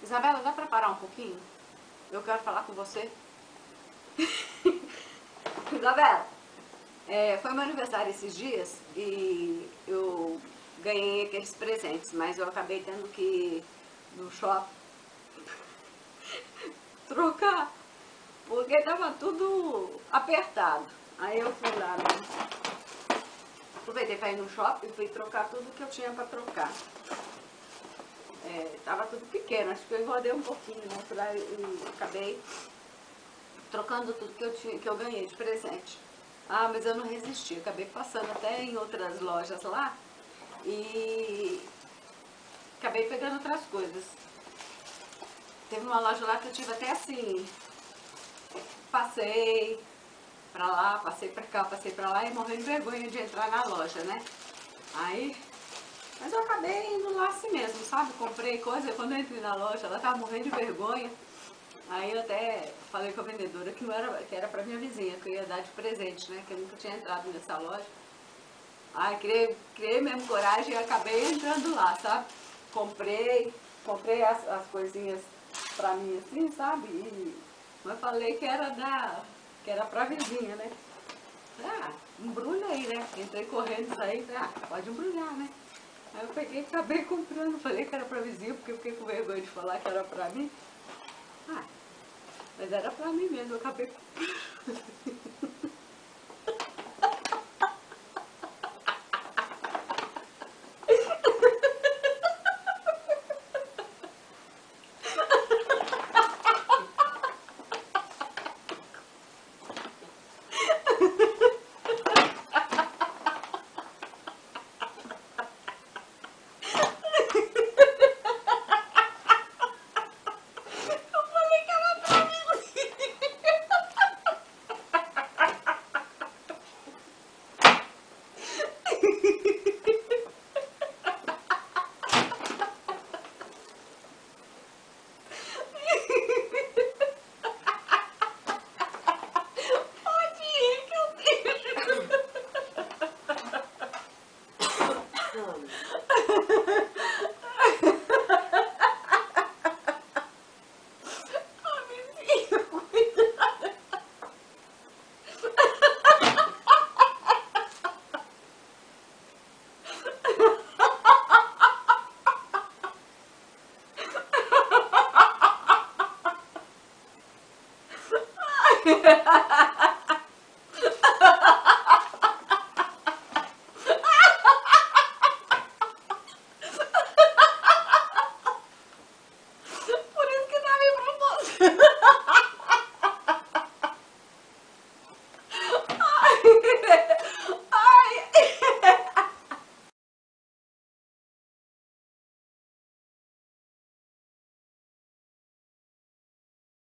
Isabela, dá pra parar um pouquinho? Eu quero falar com você. Isabela, foi meu aniversário esses dias e eu ganhei aqueles presentes, mas eu acabei tendo que ir no shopping trocar, porque tava tudo apertado. Aí eu fui lá, aproveitei para ir no shopping e fui trocar tudo que eu tinha para trocar. Tava tudo pequeno, acho que eu enrodei um pouquinho, né? E acabei trocando tudo que eu ganhei de presente. Ah, mas eu não resisti, acabei passando até em outras lojas lá e acabei pegando outras coisas. Teve uma loja lá que eu tive até assim, passei pra lá, passei pra cá, passei pra lá e morrendo de vergonha de entrar na loja, né? Mas eu acabei indo lá assim mesmo, sabe? Comprei coisa, quando eu entrei na loja, ela tava morrendo de vergonha. Aí eu até falei com a vendedora que era pra minha vizinha, que eu ia dar de presente, né? Que eu nunca tinha entrado nessa loja. Aí criei mesmo coragem e acabei entrando lá, sabe? Comprei as coisinhas pra mim assim, sabe? Mas falei que era pra vizinha, né? Embrulha aí, né? Entrei correndo, saí, pode embrulhar, né? Aí eu peguei e acabei comprando, falei que era pra vizinha, porque eu fiquei com vergonha de falar que era pra mim. Mas era pra mim mesmo, eu acabei comprando. Por isso que dá aí pra você.